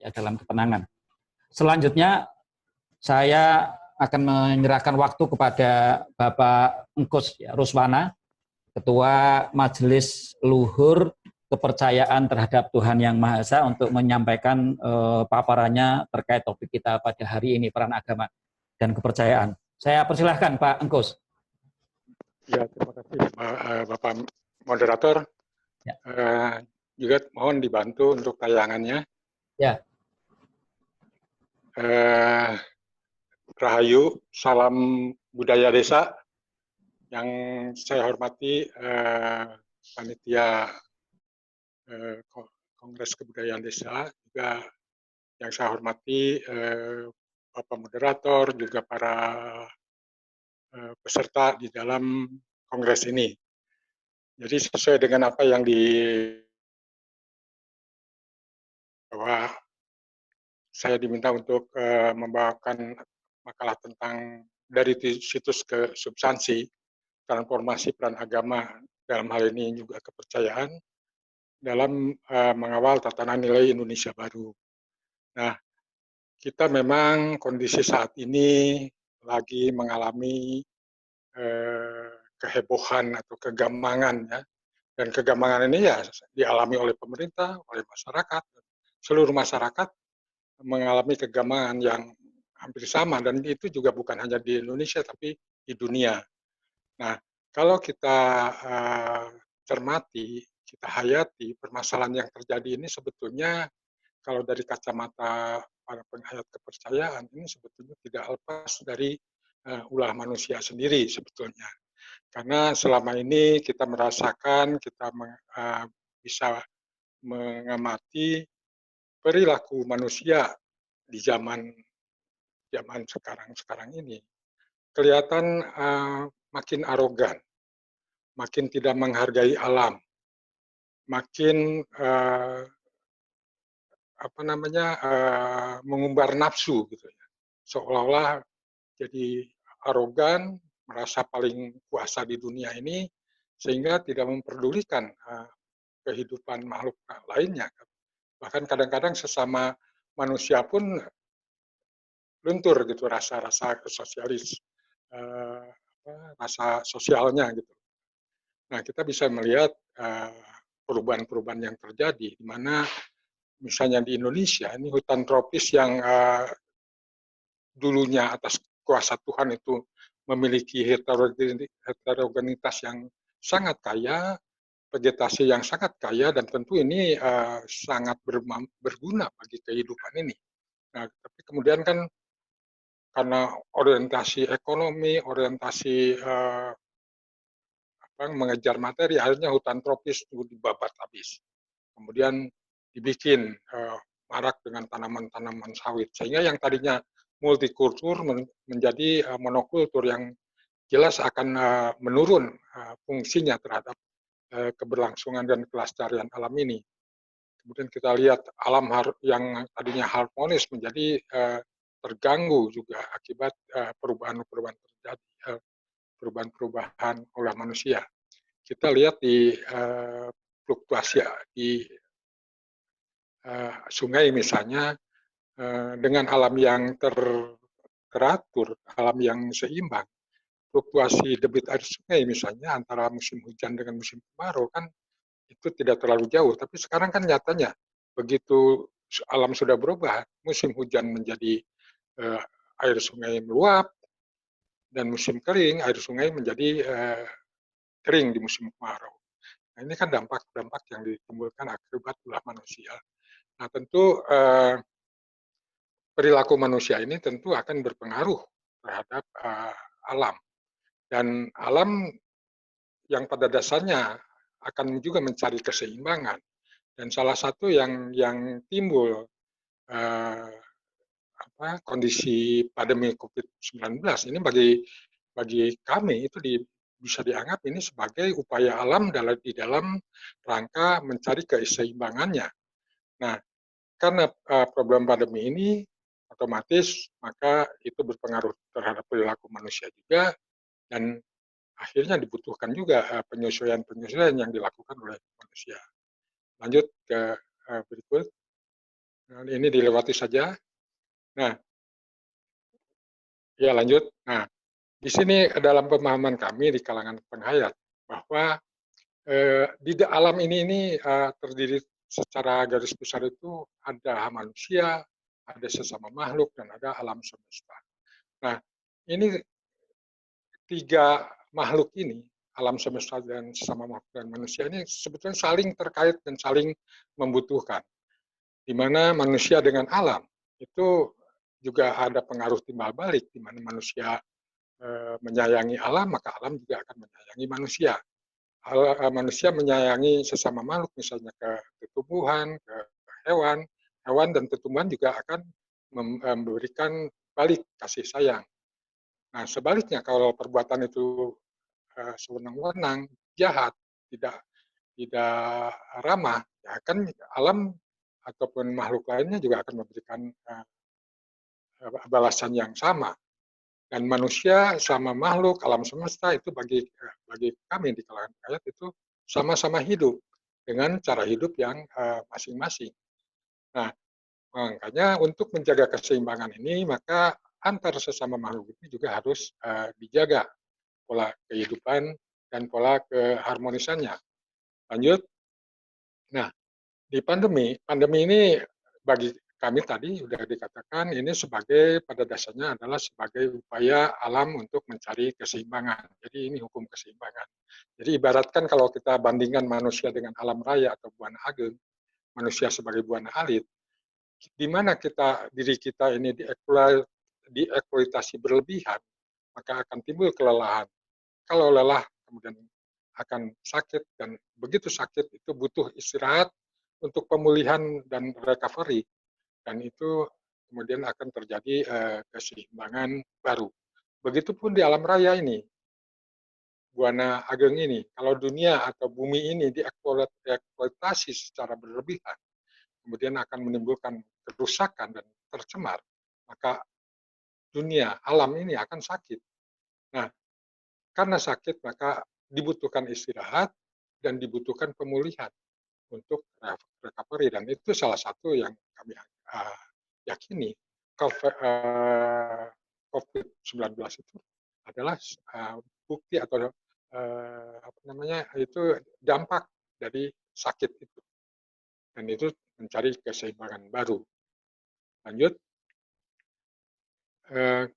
ya, dalam ketenangan. Selanjutnya saya akan menyerahkan waktu kepada Bapak Engkus ya, Ruswana, Ketua Majelis Luhur Kepercayaan Terhadap Tuhan Yang Maha Esa, untuk menyampaikan paparannya terkait topik kita pada hari ini, peran agama dan kepercayaan. Saya persilahkan Pak Engkus. Ya, terima kasih Bapak Moderator. Ya. Juga mohon dibantu untuk tayangannya. Ya. Rahayu, salam budaya desa. Yang saya hormati panitia Kongres Kebudayaan Desa, juga yang saya hormati Bapak Moderator, juga para peserta di dalam kongres ini. Jadi sesuai dengan apa yang bahwa saya diminta untuk membawakan makalah tentang dari situs ke substansi, transformasi peran agama, dalam hal ini juga kepercayaan, dalam mengawal tatanan nilai Indonesia baru. Nah, kita memang kondisi saat ini lagi mengalami kehebohan atau kegambangan, ya. Dan kegambangan ini ya dialami oleh pemerintah, oleh masyarakat, seluruh masyarakat mengalami kegambangan yang hampir sama, dan itu juga bukan hanya di Indonesia tapi di dunia. Nah, kalau kita cermati, kita hayati permasalahan yang terjadi ini, sebetulnya kalau dari kacamata para penghayat kepercayaan, ini sebetulnya tidak lepas dari ulah manusia sendiri sebetulnya. Karena selama ini kita merasakan, kita bisa mengamati perilaku manusia di zaman sekarang ini, kelihatan makin arogan, makin tidak menghargai alam, makin mengumbar nafsu gitu ya, seolah-olah jadi arogan, merasa paling kuasa di dunia ini, sehingga tidak memperdulikan kehidupan makhluk lainnya. Bahkan kadang-kadang sesama manusia pun luntur gitu rasa-rasa sosialis, rasa sosialnya gitu. Nah, kita bisa melihat perubahan-perubahan yang terjadi, di mana misalnya di Indonesia ini hutan tropis yang dulunya atas kuasa Tuhan itu memiliki heterogenitas yang sangat kaya, vegetasi yang sangat kaya, dan tentu ini sangat berguna bagi kehidupan ini. Nah, tapi kemudian kan karena orientasi ekonomi, orientasi mengejar materi, akhirnya hutan tropis itu dibabat habis. Kemudian dibikin marak dengan tanaman-tanaman sawit, sehingga yang tadinya multikultur menjadi monokultur, yang jelas akan menurun fungsinya terhadap keberlangsungan dan kelestarian alam ini. Kemudian kita lihat alam yang tadinya harmonis menjadi terganggu juga akibat perubahan-perubahan terjadi, perubahan-perubahan oleh manusia. Kita lihat di fluktuasi di sungai misalnya, dengan alam yang teratur, alam yang seimbang, fluktuasi debit air sungai misalnya antara musim hujan dengan musim kemarau kan itu tidak terlalu jauh. Tapi sekarang kan nyatanya begitu alam sudah berubah, musim hujan menjadi air sungai meluap, dan musim kering air sungai menjadi kering di musim kemarau. Nah, ini kan dampak-dampak yang ditimbulkan akibat ulah manusia. Nah, tentu perilaku manusia ini tentu akan berpengaruh terhadap alam. Dan alam yang pada dasarnya akan juga mencari keseimbangan. Dan salah satu yang timbul kondisi pandemi COVID-19 ini bagi kami itu bisa dianggap ini sebagai upaya alam di dalam rangka mencari keseimbangannya. Nah, karena problem pandemi ini otomatis maka itu berpengaruh terhadap perilaku manusia juga, dan akhirnya dibutuhkan juga penyesuaian-penyesuaian yang dilakukan oleh manusia. Lanjut ke berikut. Nah, ini dilewati saja. Nah, ya lanjut. Nah, di sini dalam pemahaman kami di kalangan penghayat bahwa di alam ini terdiri secara garis besar itu ada manusia, ada sesama makhluk, dan ada alam semesta. Nah, ini tiga makhluk ini, alam semesta dan sesama makhluk dan manusia ini sebetulnya saling terkait dan saling membutuhkan. Di mana manusia dengan alam itu juga ada pengaruh timbal balik, di mana manusia menyayangi alam, maka alam juga akan menyayangi manusia. Manusia menyayangi sesama makhluk, misalnya ke tumbuhan, ke hewan, hewan dan tumbuhan juga akan memberikan balik kasih sayang. Nah, sebaliknya kalau perbuatan itu sewenang-wenang, jahat, tidak tidak ramah, ya kan alam ataupun makhluk lainnya juga akan memberikan balasan yang sama. Dan manusia sama makhluk alam semesta itu bagi kami di kalangan rakyat itu sama-sama hidup dengan cara hidup yang masing-masing. Nah, makanya untuk menjaga keseimbangan ini maka antar sesama makhluk ini juga harus dijaga pola kehidupan dan pola keharmonisannya. Lanjut. Nah, di pandemi ini bagi kami tadi sudah dikatakan ini sebagai pada dasarnya adalah sebagai upaya alam untuk mencari keseimbangan. Jadi ini hukum keseimbangan. Jadi ibaratkan kalau kita bandingkan manusia dengan alam raya atau buana ageng, manusia sebagai buana alit, di mana diri kita ini dieksploitasi berlebihan, maka akan timbul kelelahan. Kalau lelah kemudian akan sakit, dan begitu sakit itu butuh istirahat untuk pemulihan dan recovery, dan itu kemudian akan terjadi keseimbangan baru. Begitupun di alam raya ini, buana ageng ini, kalau dunia atau bumi ini dieksploitasi secara berlebihan, kemudian akan menimbulkan kerusakan dan tercemar, maka dunia alam ini akan sakit. Nah, karena sakit maka dibutuhkan istirahat dan dibutuhkan pemulihan untuk recovery, dan itu salah satu yang kami yakini. COVID-19 itu adalah bukti atau apa namanya itu dampak dari sakit itu, dan itu mencari keseimbangan baru. Lanjut.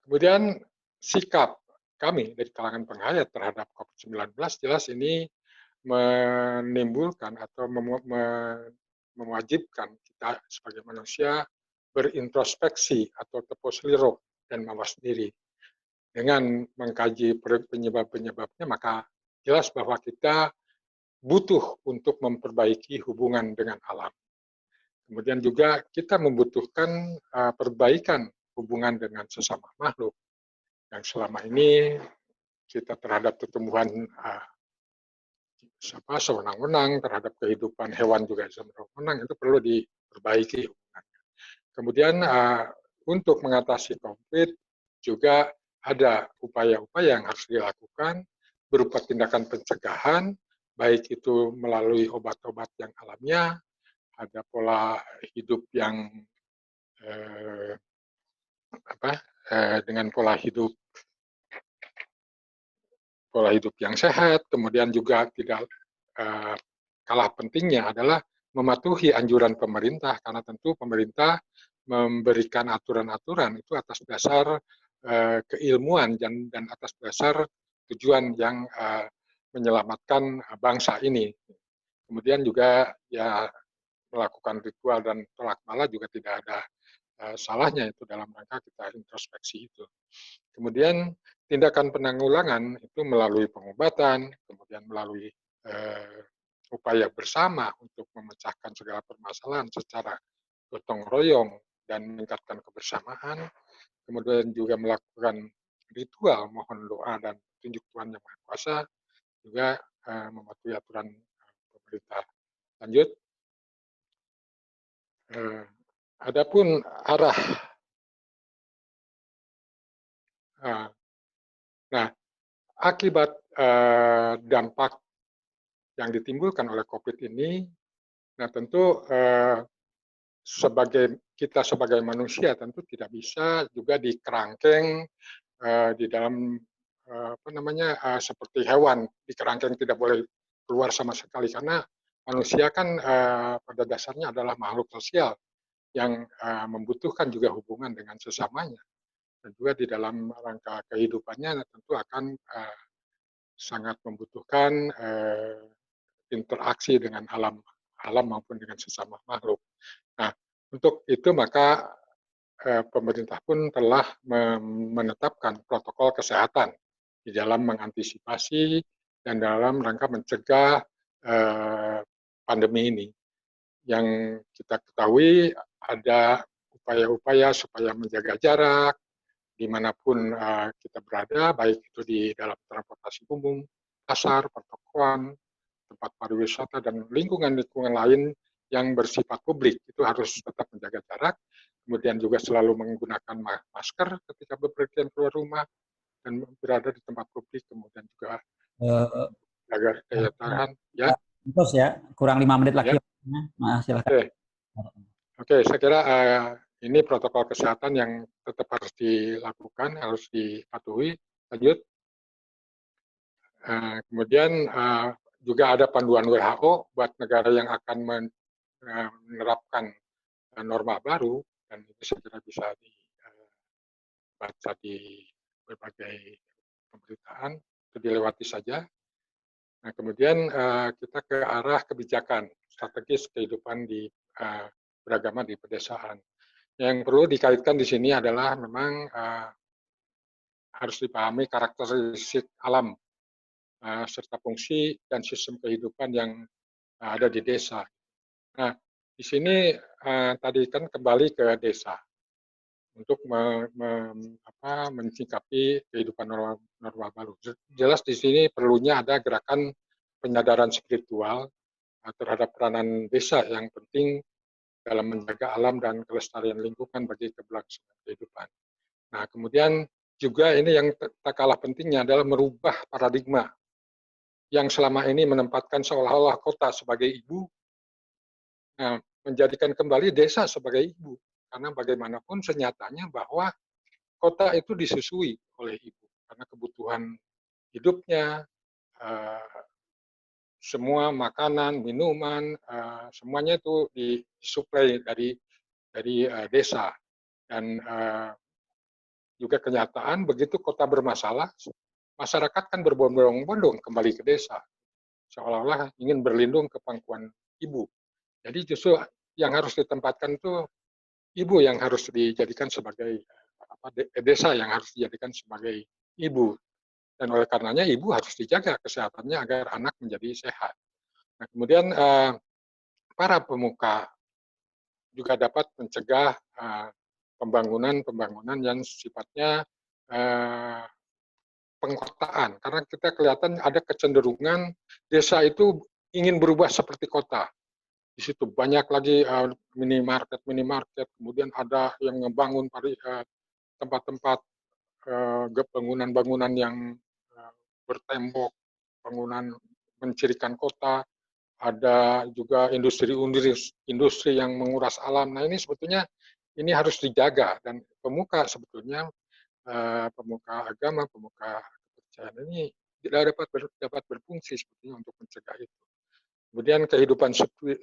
Kemudian sikap kami dari kalangan penghayat terhadap COVID-19 jelas ini menimbulkan atau mewajibkan kita sebagai manusia berintrospeksi atau teposliro dan mawas diri. Dengan mengkaji penyebab-penyebabnya, maka jelas bahwa kita butuh untuk memperbaiki hubungan dengan alam. Kemudian juga kita membutuhkan perbaikan hubungan dengan sesama makhluk yang selama ini kita terhadap pertumbuhan sewenang-wenang, terhadap kehidupan hewan juga sewenang-wenang, itu perlu diperbaiki hubungannya. Kemudian untuk mengatasi COVID juga ada upaya-upaya yang harus dilakukan berupa tindakan pencegahan, baik itu melalui obat-obat yang alamiah, ada pola hidup yang dengan pola hidup yang sehat, kemudian juga tidak kalah pentingnya adalah mematuhi anjuran pemerintah, karena tentu pemerintah memberikan aturan-aturan itu atas dasar keilmuan dan atas dasar tujuan yang menyelamatkan bangsa ini. Kemudian juga ya melakukan ritual dan tolak bala juga tidak ada salahnya itu dalam rangka kita introspeksi itu. Kemudian tindakan penanggulangan itu melalui pengobatan, kemudian melalui upaya bersama untuk memecahkan segala permasalahan secara gotong royong dan meningkatkan kebersamaan, kemudian juga melakukan ritual mohon doa dan petunjuk Tuhan Yang Maha Kuasa, juga mematuhi aturan pemerintah. Lanjut. Adapun arah, nah akibat dampak yang ditimbulkan oleh COVID ini, nah tentu kita sebagai manusia tentu tidak bisa juga dikerangkeng di dalam seperti hewan di kerangkeng tidak boleh keluar sama sekali, karena manusia kan pada dasarnya adalah makhluk sosial yang membutuhkan juga hubungan dengan sesamanya, dan juga di dalam rangka kehidupannya tentu akan sangat membutuhkan interaksi dengan alam maupun dengan sesama makhluk. Nah, untuk itu maka pemerintah pun telah menetapkan protokol kesehatan di dalam mengantisipasi dan dalam rangka mencegah pandemi ini. Yang kita ketahui ada upaya-upaya supaya menjaga jarak dimanapun kita berada, baik itu di dalam transportasi umum, pasar, pertokoan, tempat pariwisata, dan lingkungan-lingkungan lain yang bersifat publik. Itu harus tetap menjaga jarak, kemudian juga selalu menggunakan masker ketika bepergian keluar rumah dan berada di tempat publik, kemudian juga menjaga daya tahan. Ya. Terus ya, kurang 5 menit lagi. Ya. Nah, silakan. Oke, saya kira ini protokol kesehatan yang tetap harus dilakukan, harus dipatuhi. Lanjut. Kemudian juga ada panduan WHO buat negara yang akan menerapkan norma baru, dan itu saya kira bisa dibaca di berbagai pemberitaan, itu dilewati saja. Nah, kemudian kita ke arah kebijakan strategis kehidupan di beragama di pedesaan. Yang perlu dikaitkan di sini adalah memang harus dipahami karakteristik alam serta fungsi dan sistem kehidupan yang ada di desa. Nah, di sini tadi kan kembali ke desa untuk menyikapi kehidupan norma baru. Jelas di sini perlunya ada gerakan penyadaran spiritual terhadap peranan desa yang penting dalam menjaga alam dan kelestarian lingkungan bagi keberlangsungan kehidupan. Nah, kemudian juga ini yang tak kalah pentingnya adalah merubah paradigma yang selama ini menempatkan seolah-olah kota sebagai ibu, menjadikan kembali desa sebagai ibu. Karena bagaimanapun senyatanya bahwa kota itu disusui oleh ibu, karena kebutuhan hidupnya, semua makanan, minuman, semuanya itu disuplai dari desa. Dan juga kenyataan begitu kota bermasalah, masyarakat kan berbondong-bondong kembali ke desa, seolah-olah ingin berlindung ke pangkuan ibu. Jadi justru yang harus ditempatkan itu ibu yang harus dijadikan sebagai desa yang harus dijadikan sebagai ibu. Dan oleh karenanya ibu harus dijaga kesehatannya agar anak menjadi sehat. Nah, kemudian para pemuka juga dapat mencegah pembangunan yang sifatnya pengkotaan. Karena kita kelihatan ada kecenderungan desa itu ingin berubah seperti kota. Di situ banyak lagi minimarket, kemudian ada yang ngebangun tempat-tempat bangunan-bangunan yang bertembok, bangunan mencirikan kota, ada juga industri yang menguras alam. Nah, ini sebetulnya ini harus dijaga, dan pemuka sebetulnya pemuka agama, pemuka kepercayaan ini tidak dapat berfungsi sebetulnya untuk mencegah itu. Kemudian kehidupan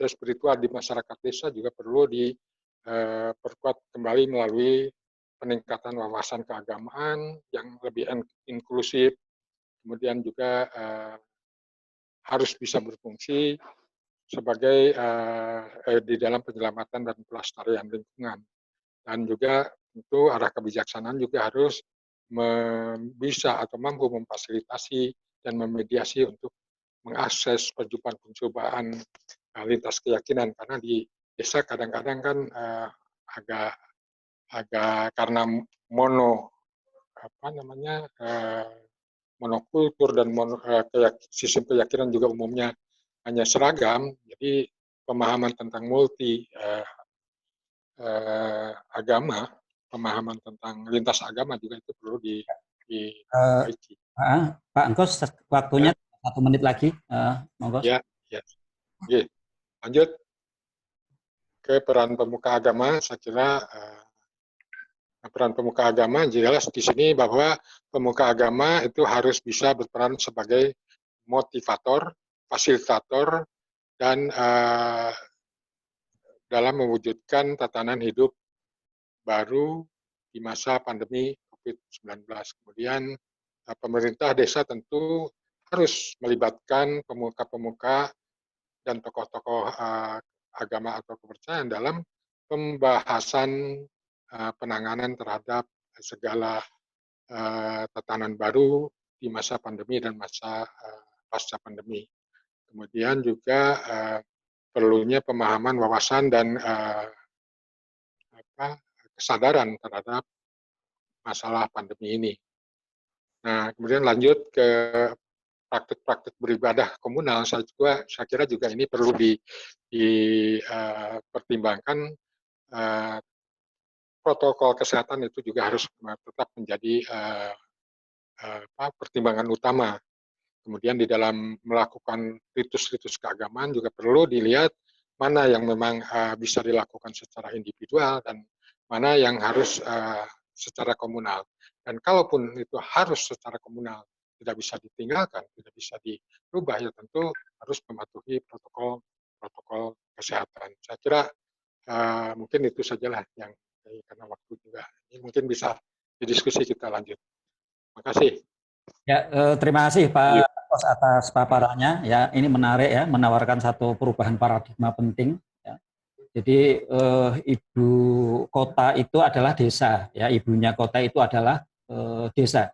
spiritual di masyarakat desa juga perlu diperkuat kembali melalui peningkatan wawasan keagamaan yang lebih inklusif, kemudian juga harus bisa berfungsi sebagai di dalam penyelamatan dan pelestarian lingkungan. Dan juga tentu arah kebijaksanaan juga harus bisa atau mampu memfasilitasi dan memediasi untuk mengakses perjumpaan-perjumpaan lintas keyakinan, karena di desa kadang-kadang kan agak karena monokultur dan sistem keyakinan juga umumnya hanya seragam, jadi pemahaman tentang multi agama, pemahaman tentang lintas agama juga itu perlu diperbaiki. Pak Engkos, waktunya 1 menit lagi, monggo. Ya. Oke, lanjut. ke peran pemuka agama, saya kira peran pemuka agama jelas di sini bahwa pemuka agama itu harus bisa berperan sebagai motivator, fasilitator, dan dalam mewujudkan tatanan hidup baru di masa pandemi COVID-19. Kemudian pemerintah desa tentu harus melibatkan pemuka-pemuka dan tokoh-tokoh agama atau kepercayaan dalam pembahasan penanganan terhadap segala tatanan baru di masa pandemi dan masa pasca pandemi. Kemudian juga perlunya pemahaman, wawasan, dan kesadaran terhadap masalah pandemi ini. Nah, kemudian lanjut ke praktik-praktik beribadah komunal, saya kira juga ini perlu dipertimbangkan. Protokol kesehatan itu juga harus tetap menjadi pertimbangan utama. Kemudian di dalam melakukan ritus-ritus keagamaan juga perlu dilihat mana yang memang bisa dilakukan secara individual dan mana yang harus secara komunal. Dan kalaupun itu harus secara komunal, tidak bisa ditinggalkan, tidak bisa dirubah, ya tentu harus mematuhi protokol kesehatan. Saya kira mungkin itu sajalah yang karena waktu juga. Ini mungkin bisa didiskusi kita lanjut. Terima kasih. Ya, terima kasih Pak Kos atas paparannya. Ya, ini menarik ya, menawarkan satu perubahan paradigma penting. Ya. Jadi ibu kota itu adalah desa, ya, ibunya kota itu adalah desa.